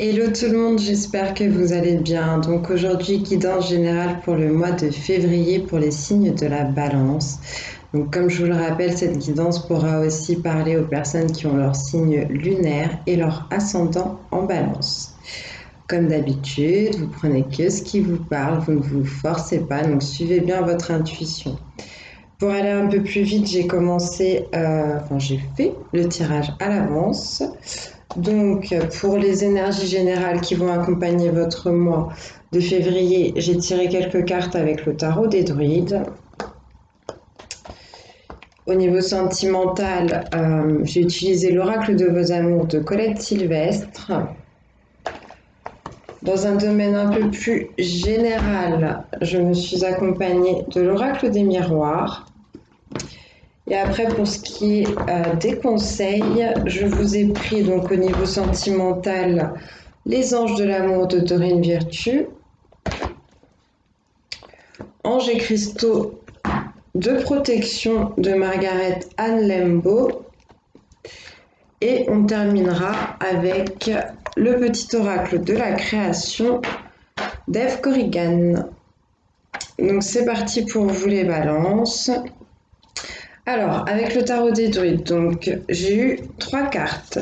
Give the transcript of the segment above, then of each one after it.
Hello tout le monde, j'espère que vous allez bien. Donc aujourd'hui, guidance générale pour le mois de février pour les signes de la balance. Donc comme je vous le rappelle, cette guidance pourra aussi parler aux personnes qui ont leur signe lunaire et leur ascendant en balance. Comme d'habitude, vous prenez que ce qui vous parle, vous ne vous forcez pas, donc suivez bien votre intuition. Pour aller un peu plus vite, j'ai fait le tirage à l'avance. Donc, pour les énergies générales qui vont accompagner votre mois de février, j'ai tiré quelques cartes avec le tarot des druides. Au niveau sentimental, j'ai utilisé l'oracle de vos amours de Colette Sylvestre. Dans un domaine un peu plus général, je me suis accompagnée de l'oracle des miroirs. Et après, pour ce qui est des conseils, je vous ai pris donc au niveau sentimental les anges de l'amour de Dorine Virtue, anges et cristaux de protection de Margaret Anne Lembo. Et on terminera avec le petit oracle de la création d'Eve Corrigan. Donc c'est parti pour vous les balances. Alors, avec le tarot des druides, donc j'ai eu 3 cartes.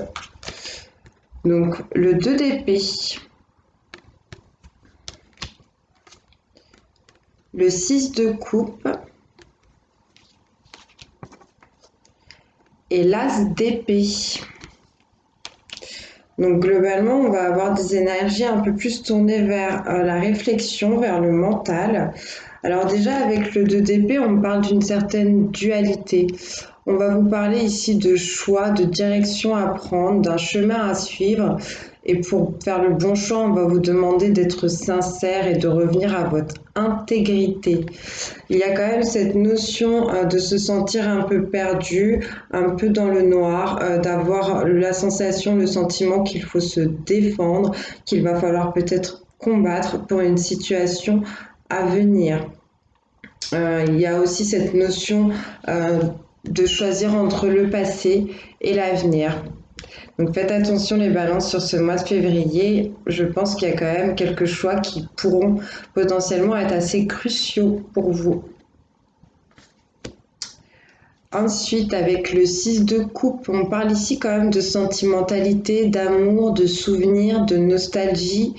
Donc, le 2 d'épée, le 6 de coupe et l'as d'épée. Donc, globalement, on va avoir des énergies un peu plus tournées vers la réflexion, vers le mental. Alors déjà, avec le 2 d'épée, on parle d'une certaine dualité. On va vous parler ici de choix, de direction à prendre, d'un chemin à suivre. Et pour faire le bon choix, on va vous demander d'être sincère et de revenir à votre intégrité. Il y a quand même cette notion de se sentir un peu perdu, un peu dans le noir, d'avoir la sensation, le sentiment qu'il faut se défendre, qu'il va falloir peut-être combattre pour une situation à venir. Il y a aussi cette notion de choisir entre le passé et l'avenir. Donc faites attention les balances sur ce mois de février. Je pense qu'il y a quand même quelques choix qui pourront potentiellement être assez cruciaux pour vous. Ensuite, avec le 6 de coupe, on parle ici quand même de sentimentalité, d'amour, de souvenirs, de nostalgie.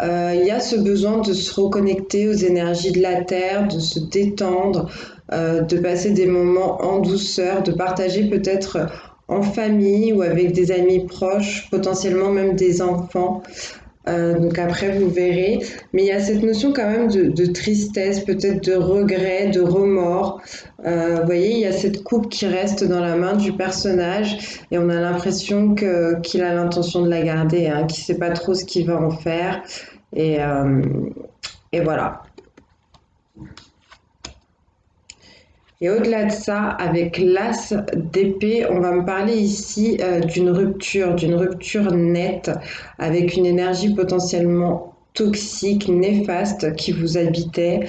Il y a ce besoin de se reconnecter aux énergies de la terre, de se détendre, de passer des moments en douceur, de partager peut-être en famille ou avec des amis proches, potentiellement même des enfants. Donc après, vous verrez. Mais il y a cette notion quand même de tristesse, peut-être de regret, de remords. Vous voyez, il y a cette coupe qui reste dans la main du personnage et on a l'impression qu'il a l'intention de la garder, hein, qu'il ne sait pas trop ce qu'il va en faire. Et voilà. Et au-delà de ça, avec l'as d'épée, on va me parler ici d'une rupture nette, avec une énergie potentiellement toxique, néfaste qui vous habitait,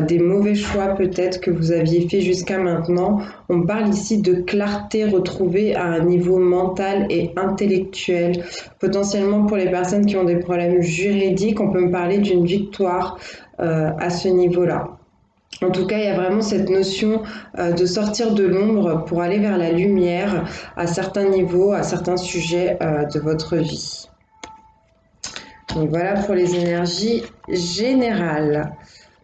des mauvais choix peut-être que vous aviez fait jusqu'à maintenant. On parle ici de clarté retrouvée à un niveau mental et intellectuel. Potentiellement pour les personnes qui ont des problèmes juridiques, on peut me parler d'une victoire à ce niveau-là. En tout cas, il y a vraiment cette notion de sortir de l'ombre pour aller vers la lumière à certains niveaux, à certains sujets de votre vie. Donc voilà pour les énergies générales.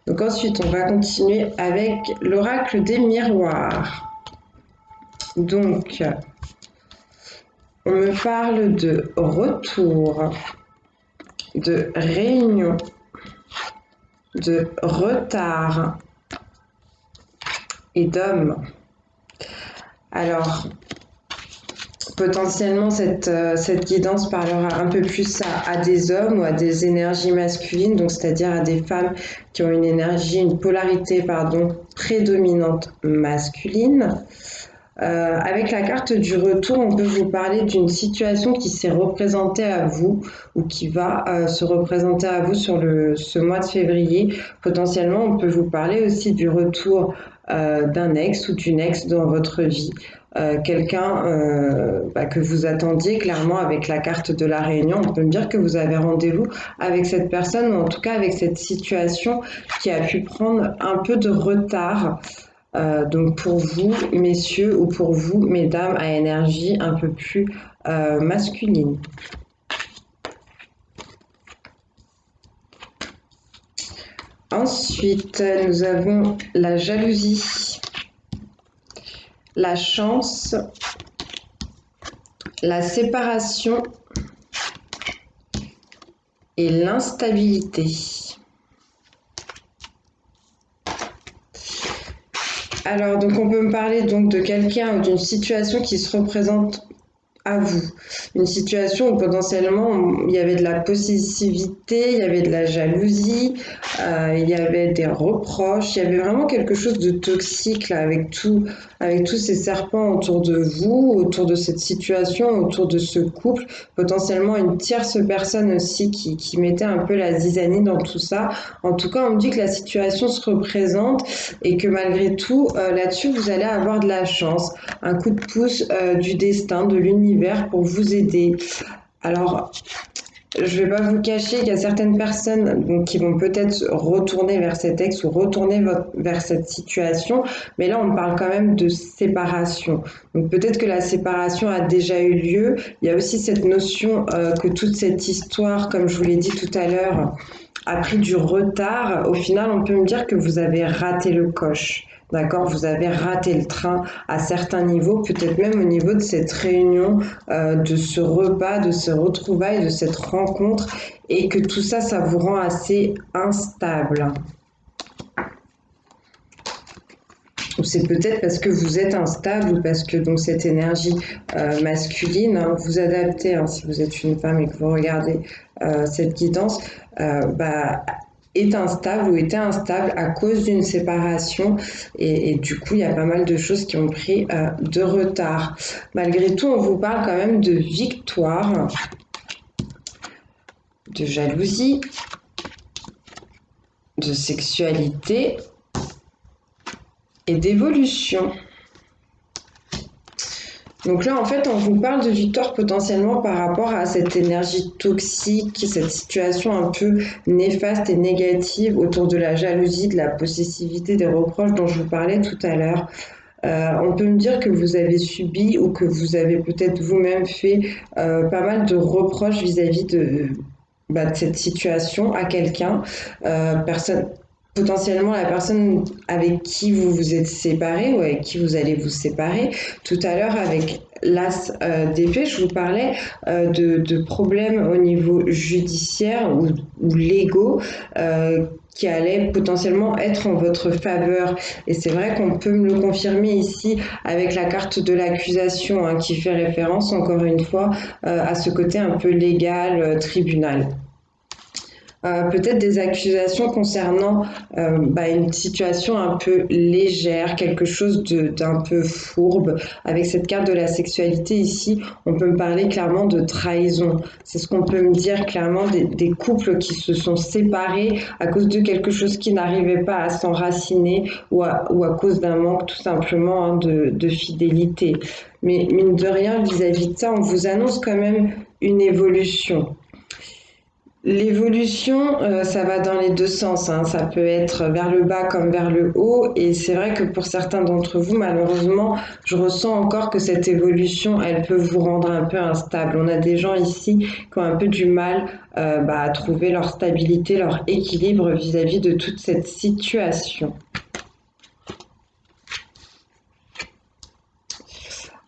Donc ensuite, on va continuer avec l'oracle des miroirs. Donc, on me parle de retour, de réunion, de retard et d'homme. Alors, potentiellement, cette guidance parlera un peu plus à des hommes ou à des énergies masculines, donc c'est-à-dire à des femmes qui ont une polarité prédominante masculine. Avec la carte du retour, on peut vous parler d'une situation qui s'est représentée à vous ou qui va se représenter à vous sur ce mois de février. Potentiellement, on peut vous parler aussi du retour d'un ex ou d'une ex dans votre vie. quelqu'un que vous attendiez clairement avec la carte de la réunion. On peut me dire que vous avez rendez-vous avec cette personne ou en tout cas avec cette situation qui a pu prendre un peu de retard. Donc pour vous, messieurs, ou pour vous, mesdames, à énergie un peu plus masculine. Ensuite, nous avons la jalousie, la chance, la séparation et l'instabilité. Alors, donc on peut me parler donc de quelqu'un ou d'une situation qui se représente à vous. Une situation où potentiellement il y avait de la possessivité, il y avait de la jalousie, il y avait des reproches, il y avait vraiment quelque chose de toxique là, avec tous ces serpents autour de vous, autour de cette situation, autour de ce couple, potentiellement une tierce personne aussi qui mettait un peu la zizanie dans tout ça. En tout cas, on me dit que la situation se représente et que malgré tout, là-dessus, vous allez avoir de la chance, un coup de pouce du destin, de l'univers pour vous aider. Alors, je ne vais pas vous cacher qu'il y a certaines personnes donc, qui vont peut-être retourner vers cet ex ou retourner vers cette situation, mais là on parle quand même de séparation. Donc peut-être que la séparation a déjà eu lieu. Il y a aussi cette notion que toute cette histoire, comme je vous l'ai dit tout à l'heure, a pris du retard. Au final, on peut me dire que vous avez raté le coche. D'accord, vous avez raté le train à certains niveaux, peut-être même au niveau de cette réunion, de ce repas, de ce retrouvailles, de cette rencontre, et que tout ça, ça vous rend assez instable. Ou c'est peut-être parce que vous êtes instable ou parce que donc cette énergie masculine, hein, vous adaptez, hein, si vous êtes une femme et que vous regardez cette guidance, est instable ou était instable à cause d'une séparation et du coup il y a pas mal de choses qui ont pris de retard. Malgré tout, on vous parle quand même de victoire, de jalousie, de sexualité et d'évolution. Donc là, en fait, on vous parle de victoire potentiellement par rapport à cette énergie toxique, cette situation un peu néfaste et négative autour de la jalousie, de la possessivité, des reproches dont je vous parlais tout à l'heure. On peut me dire que vous avez subi ou que vous avez peut-être vous-même fait pas mal de reproches vis-à-vis de cette situation à quelqu'un, potentiellement la personne avec qui vous vous êtes séparé ou avec qui vous allez vous séparer. Tout à l'heure, avec l'as d'épée, je vous parlais de problèmes au niveau judiciaire ou légaux qui allaient potentiellement être en votre faveur. Et c'est vrai qu'on peut me le confirmer ici avec la carte de l'accusation hein, qui fait référence, encore une fois, à ce côté un peu légal, tribunal. Peut-être des accusations concernant une situation un peu légère, quelque chose d'un peu fourbe. Avec cette carte de la sexualité ici, on peut me parler clairement de trahison. C'est ce qu'on peut me dire clairement des couples qui se sont séparés à cause de quelque chose qui n'arrivait pas à s'enraciner ou à cause d'un manque tout simplement hein, de fidélité. Mais mine de rien, vis-à-vis de ça, on vous annonce quand même une évolution. L'évolution, ça va dans les deux sens, hein. Ça peut être vers le bas comme vers le haut. Et c'est vrai que pour certains d'entre vous, malheureusement, je ressens encore que cette évolution, elle peut vous rendre un peu instable. On a des gens ici qui ont un peu du mal à trouver leur stabilité, leur équilibre vis-à-vis de toute cette situation.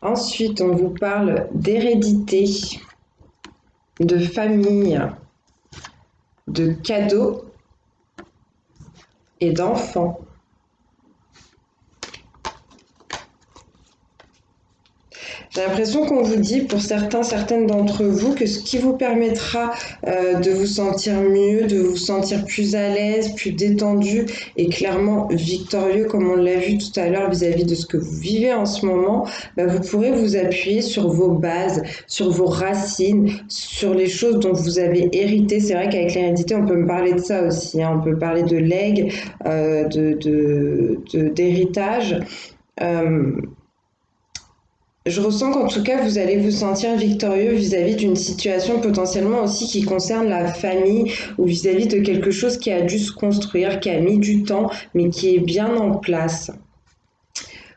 Ensuite, on vous parle d'hérédité, de famille, de cadeaux et d'enfants. J'ai l'impression qu'on vous dit, pour certaines d'entre vous, que ce qui vous permettra de vous sentir mieux, de vous sentir plus à l'aise, plus détendu et clairement victorieux, comme on l'a vu tout à l'heure vis-à-vis de ce que vous vivez en ce moment, vous pourrez vous appuyer sur vos bases, sur vos racines, sur les choses dont vous avez hérité. C'est vrai qu'avec l'hérédité, on peut me parler de ça aussi, hein. On peut parler de legs, d'héritage. Je ressens qu'en tout cas, vous allez vous sentir victorieux vis-à-vis d'une situation potentiellement aussi qui concerne la famille ou vis-à-vis de quelque chose qui a dû se construire, qui a mis du temps, mais qui est bien en place.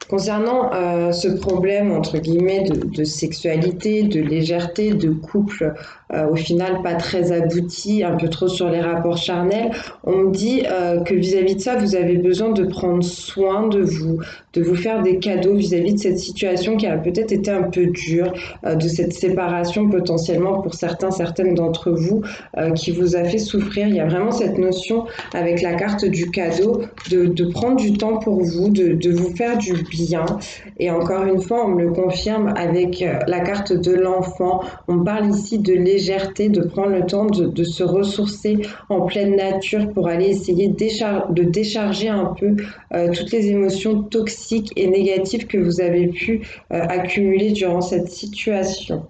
Concernant ce problème, entre guillemets, de sexualité, de légèreté, de couple, au final pas très abouti, un peu trop sur les rapports charnels, on me dit que vis-à-vis de ça, vous avez besoin de prendre soin de vous faire des cadeaux vis-à-vis de cette situation qui a peut-être été un peu dure, de cette séparation potentiellement pour certains, certaines d'entre vous, qui vous a fait souffrir. Il y a vraiment cette notion avec la carte du cadeau de prendre du temps pour vous, de vous faire du bien. Et encore une fois, on me le confirme avec la carte de l'enfant. On parle ici de légèreté, de prendre le temps de se ressourcer en pleine nature pour aller essayer de décharger un peu toutes les émotions toxiques et négatives que vous avez pu accumuler durant cette situation.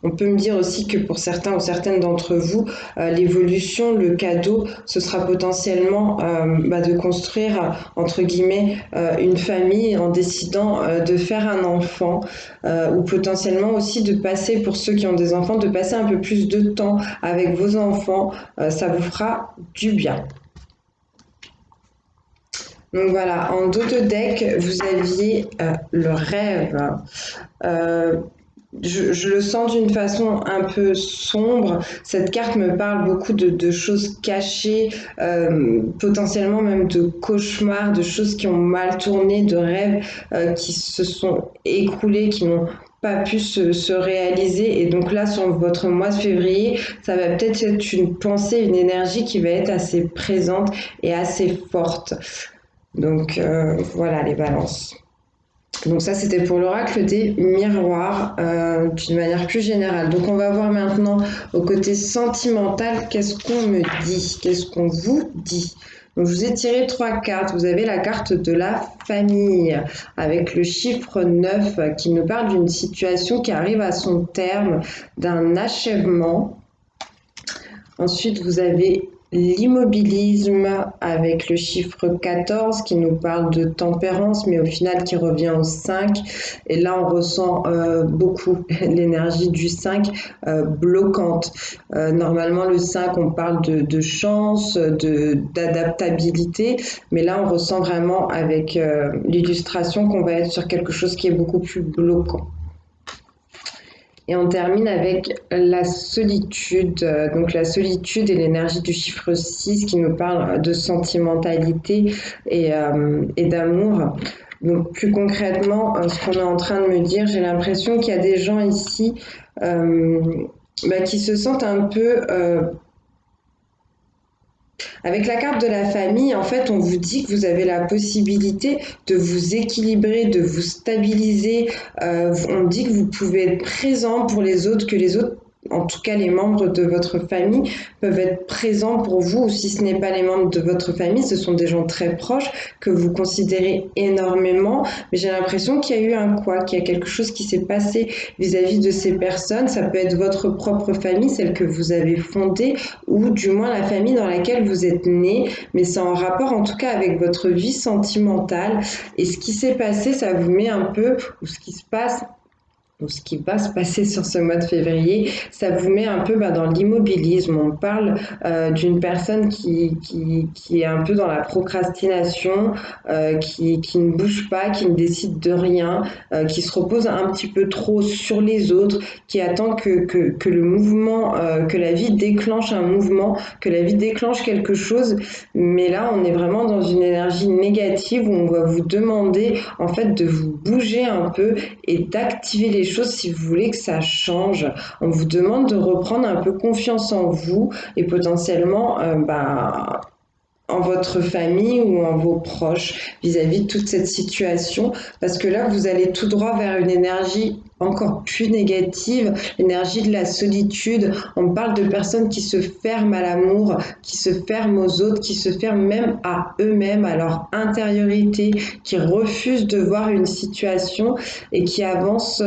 On peut me dire aussi que pour certains ou certaines d'entre vous, l'évolution, le cadeau, ce sera potentiellement de construire, entre guillemets, une famille en décidant de faire un enfant ou potentiellement aussi de passer, pour ceux qui ont des enfants, de passer un peu plus de temps avec vos enfants. Ça vous fera du bien. Donc voilà, en dos de deck, vous aviez le rêve. Euh, je le sens d'une façon un peu sombre. Cette carte me parle beaucoup de choses cachées, potentiellement même de cauchemars, de choses qui ont mal tourné, de rêves qui se sont écoulés, qui n'ont pas pu se réaliser. Et donc là, sur votre mois de février, ça va peut-être être une pensée, une énergie qui va être assez présente et assez forte. Donc voilà les balances. Donc ça, c'était pour l'oracle des miroirs d'une manière plus générale. Donc on va voir maintenant au côté sentimental, qu'est-ce qu'on me dit, qu'est-ce qu'on vous dit. Donc je vous ai tiré 3 cartes. Vous avez la carte de la famille avec le chiffre 9 qui nous parle d'une situation qui arrive à son terme, d'un achèvement. Ensuite, vous avez l'immobilisme avec le chiffre 14 qui nous parle de tempérance, mais au final qui revient au 5. Et là, on ressent beaucoup l'énergie du 5 bloquante. Normalement, le 5, on parle de chance, d'adaptabilité, mais là, on ressent vraiment avec l'illustration qu'on va être sur quelque chose qui est beaucoup plus bloquant. Et on termine avec la solitude. Donc la solitude et l'énergie du chiffre 6 qui nous parle de sentimentalité et d'amour. Donc plus concrètement, ce qu'on est en train de me dire, j'ai l'impression qu'il y a des gens ici qui se sentent un peu avec la carte de la famille, en fait, on vous dit que vous avez la possibilité de vous équilibrer, de vous stabiliser. On dit que vous pouvez être présent pour les autres, que les autres, en tout cas les membres de votre famille, peuvent être présents pour vous, ou si ce n'est pas les membres de votre famille, ce sont des gens très proches que vous considérez énormément. Mais j'ai l'impression qu'il y a eu un quoi, qu'il y a quelque chose qui s'est passé vis-à-vis de ces personnes. Ça peut être votre propre famille, celle que vous avez fondée, ou du moins la famille dans laquelle vous êtes né, mais c'est en rapport en tout cas avec votre vie sentimentale. Et ce qui s'est passé, ça vous met un peu, ou ce qui se passe, ou ce qui va se passer sur ce mois de février, ça vous met un peu dans l'immobilisme. On parle d'une personne qui est un peu dans la procrastination, qui ne bouge pas, qui ne décide de rien, qui se repose un petit peu trop sur les autres, qui attend que le mouvement, que la vie déclenche un mouvement, que la vie déclenche quelque chose. Mais là, on est vraiment dans une énergie négative où on va vous demander en fait de vous bouger un peu et d'activer les choses si vous voulez que ça change. On vous demande de reprendre un peu confiance en vous et potentiellement en votre famille ou en vos proches vis-à-vis de toute cette situation, parce que là, vous allez tout droit vers une énergie encore plus négative, l'énergie de la solitude. On parle de personnes qui se ferment à l'amour, qui se ferment aux autres, qui se ferment même à eux-mêmes, à leur intériorité, qui refusent de voir une situation et qui avancent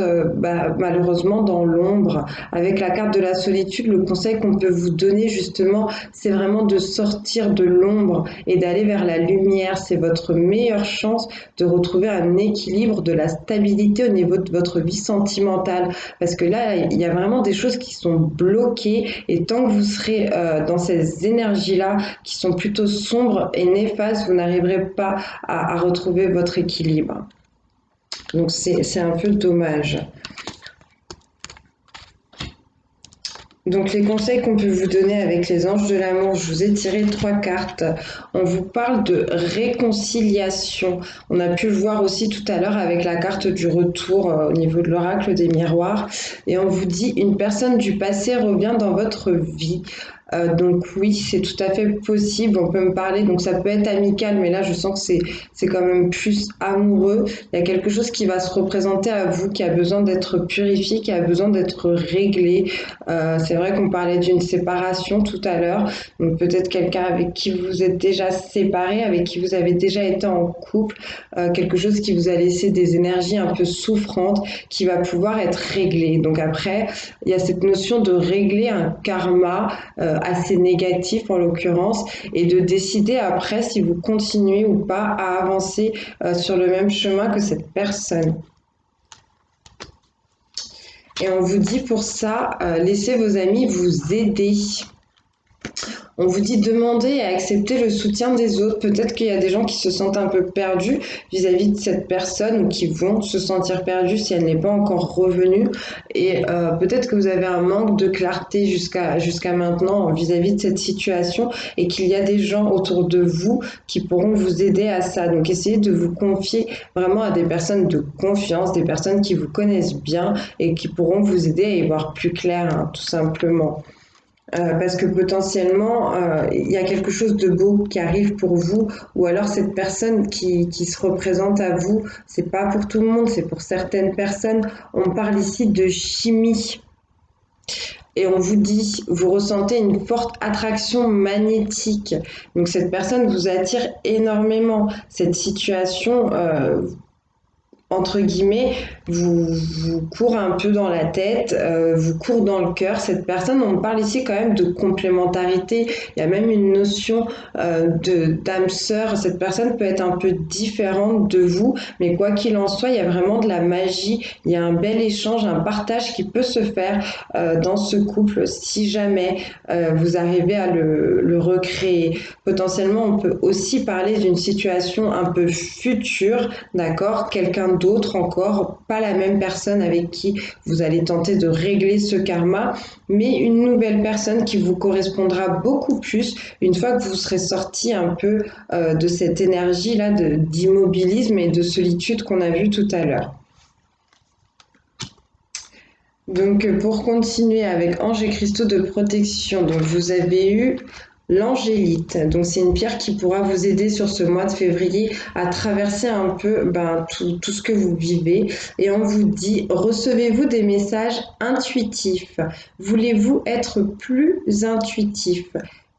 malheureusement dans l'ombre. Avec la carte de la solitude, le conseil qu'on peut vous donner justement, c'est vraiment de sortir de l'ombre et d'aller vers la lumière. C'est votre meilleure chance de retrouver un équilibre, de la stabilité au niveau de votre vie sentimentale. Parce que là, il y a vraiment des choses qui sont bloquées et tant que vous serez dans ces énergies-là qui sont plutôt sombres et néfastes, vous n'arriverez pas à retrouver votre équilibre. Donc c'est un peu dommage. Donc les conseils qu'on peut vous donner avec les anges de l'amour, je vous ai tiré 3 cartes. On vous parle de réconciliation. On a pu le voir aussi tout à l'heure avec la carte du retour au niveau de l'oracle des miroirs. Et on vous dit une personne du passé revient dans votre vie. Donc oui, c'est tout à fait possible. On peut me parler, donc ça peut être amical, mais là je sens que c'est quand même plus amoureux. Il y a quelque chose qui va se représenter à vous, qui a besoin d'être purifié, qui a besoin d'être réglé. C'est vrai qu'on parlait d'une séparation tout à l'heure. Donc peut-être quelqu'un avec qui vous êtes déjà séparé, avec qui vous avez déjà été en couple, quelque chose qui vous a laissé des énergies un peu souffrantes, qui va pouvoir être réglé. Donc après, il y a cette notion de régler un karma assez négatif en l'occurrence, et de décider après si vous continuez ou pas à avancer sur le même chemin que cette personne. Et on vous dit pour ça, laissez vos amis vous aider. On vous dit demander et accepter le soutien des autres. Peut-être qu'il y a des gens qui se sentent un peu perdus vis-à-vis de cette personne ou qui vont se sentir perdus si elle n'est pas encore revenue. Et peut-être que vous avez un manque de clarté jusqu'à maintenant vis-à-vis de cette situation et qu'il y a des gens autour de vous qui pourront vous aider à ça. Donc essayez de vous confier vraiment à des personnes de confiance, des personnes qui vous connaissent bien et qui pourront vous aider à y voir plus clair, hein, tout simplement. Parce que potentiellement, il y a quelque chose de beau qui arrive pour vous, ou alors cette personne qui se représente à vous, c'est pas pour tout le monde, c'est pour certaines personnes. On parle ici de chimie. Et on vous dit, vous ressentez une forte attraction magnétique. Donc cette personne vous attire énormément. Cette situation, entre guillemets, vous court un peu dans la tête, vous court dans le cœur. Cette personne, on parle ici quand même de complémentarité. Il y a même une notion d'âme sœur. Cette personne peut être un peu différente de vous, mais quoi qu'il en soit, il y a vraiment de la magie. Il y a un bel échange, un partage qui peut se faire dans ce couple si jamais vous arrivez à le recréer. Potentiellement, on peut aussi parler d'une situation un peu future, d'accord? Quelqu'un d'autre encore, pas la même personne avec qui vous allez tenter de régler ce karma, mais une nouvelle personne qui vous correspondra beaucoup plus une fois que vous serez sorti un peu de cette énergie-là d'immobilisme et de solitude qu'on a vu tout à l'heure. Donc pour continuer avec anges et cristaux de protection, donc vous avez eu l'angélite. Donc c'est une pierre qui pourra vous aider sur ce mois de février à traverser un peu tout ce que vous vivez. Et on vous dit, recevez-vous des messages intuitifs? Voulez-vous être plus intuitif?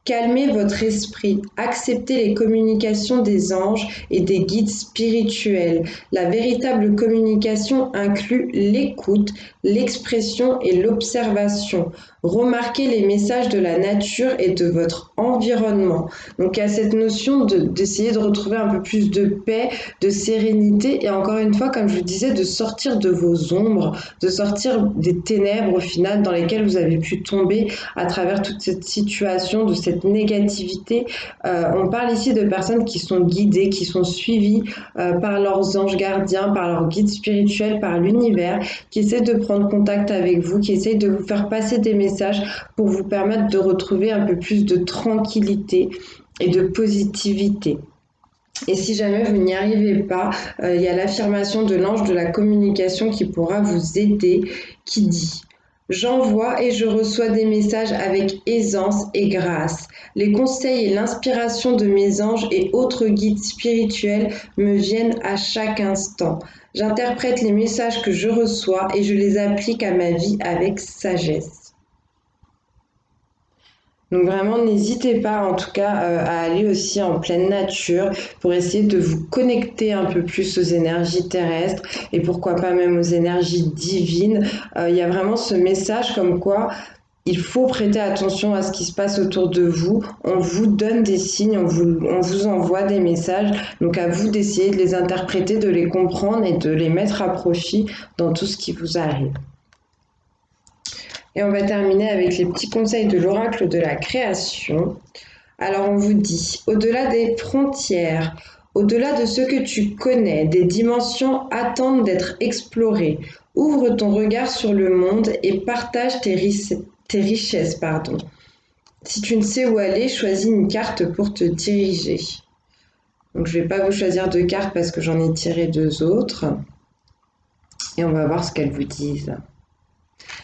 Calmez votre esprit, acceptez les communications des anges et des guides spirituels. La véritable communication inclut l'écoute, l'expression et l'observation. Remarquez les messages de la nature et de votre environnement. Donc il y a cette notion d'essayer de retrouver un peu plus de paix, de sérénité et encore une fois, comme je vous disais, de sortir de vos ombres, de sortir des ténèbres au final dans lesquelles vous avez pu tomber à travers toute cette situation, de cette négativité. On parle ici de personnes qui sont guidées, qui sont suivies par leurs anges gardiens, par leurs guides spirituels, par l'univers, qui essaient de prendre contact avec vous, qui essayent de vous faire passer des messages pour vous permettre de retrouver un peu plus de tranquillité et de positivité. Et si jamais vous n'y arrivez pas, il y a l'affirmation de l'ange de la communication qui pourra vous aider, qui dit: J'envoie et je reçois des messages avec aisance et grâce. Les conseils et l'inspiration de mes anges et autres guides spirituels me viennent à chaque instant. J'interprète les messages que je reçois et je les applique à ma vie avec sagesse. Donc vraiment, n'hésitez pas en tout cas à aller aussi en pleine nature pour essayer de vous connecter un peu plus aux énergies terrestres et pourquoi pas même aux énergies divines. Il y a vraiment ce message comme quoi il faut prêter attention à ce qui se passe autour de vous. On vous donne des signes, on vous envoie des messages. Donc à vous d'essayer de les interpréter, de les comprendre et de les mettre à profit dans tout ce qui vous arrive. Et on va terminer avec les petits conseils de l'oracle de la création. Alors on vous dit, au-delà des frontières, au-delà de ce que tu connais, des dimensions attendent d'être explorées. Ouvre ton regard sur le monde et partage tes richesses. Si tu ne sais où aller, choisis une carte pour te diriger. Donc je ne vais pas vous choisir de cartes parce que j'en ai tiré deux autres. Et on va voir ce qu'elles vous disent.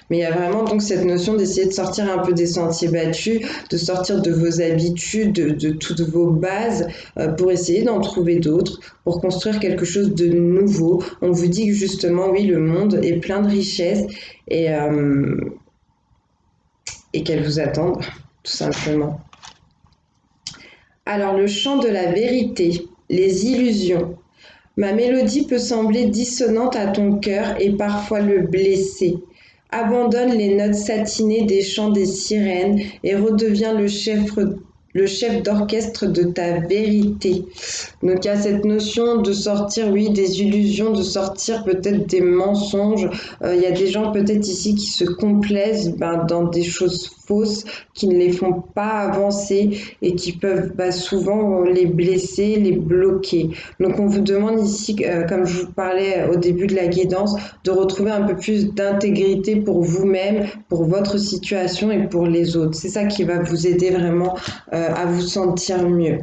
Mais il y a vraiment donc cette notion d'essayer de sortir un peu des sentiers battus, de sortir de vos habitudes, de toutes vos bases, pour essayer d'en trouver d'autres, pour construire quelque chose de nouveau. On vous dit que justement, oui, le monde est plein de richesses et, euh, et qu'elles vous attendent, tout simplement. Alors, le chant de la vérité, les illusions. Ma mélodie peut sembler dissonante à ton cœur et parfois le blesser. Abandonne les notes satinées des chants des sirènes et redeviens le chef d'orchestre de ta vérité. Donc il y a cette notion de sortir, oui, des illusions, de sortir peut-être des mensonges. Il y a des gens peut-être ici qui se complaisent dans des choses fausses, qui ne les font pas avancer et qui peuvent souvent les blesser, les bloquer. Donc on vous demande ici, comme je vous parlais au début de la guidance, de retrouver un peu plus d'intégrité pour vous-même, pour votre situation et pour les autres. C'est ça qui va vous aider vraiment à vous sentir mieux.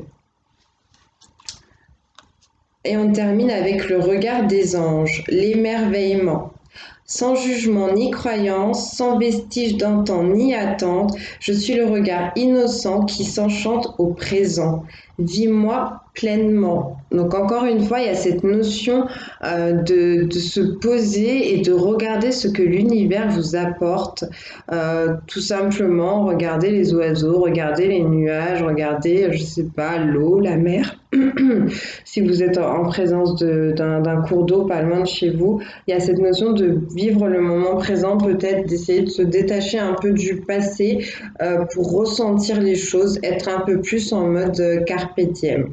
Et on termine avec le regard des anges, l'émerveillement. Sans jugement ni croyance, sans vestige d'antan ni attente, je suis le regard innocent qui s'enchante au présent. Vis-moi pleinement. Donc encore une fois, il y a cette notion de se poser et de regarder ce que l'univers vous apporte. Tout simplement, regarder les oiseaux, regarder les nuages, regarder, je sais pas, l'eau, la mer. Si vous êtes en présence d'un cours d'eau pas loin de chez vous, il y a cette notion de vivre le moment présent, peut-être d'essayer de se détacher un peu du passé pour ressentir les choses, être un peu plus en mode carpe diem.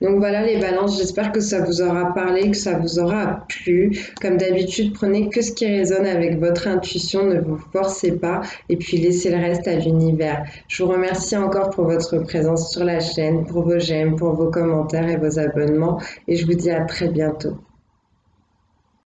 Donc voilà les balances, j'espère que ça vous aura parlé, que ça vous aura plu. Comme d'habitude, prenez que ce qui résonne avec votre intuition, ne vous forcez pas et puis laissez le reste à l'univers. Je vous remercie encore pour votre présence sur la chaîne, pour vos j'aime, pour vos commentaires et vos abonnements et je vous dis à très bientôt.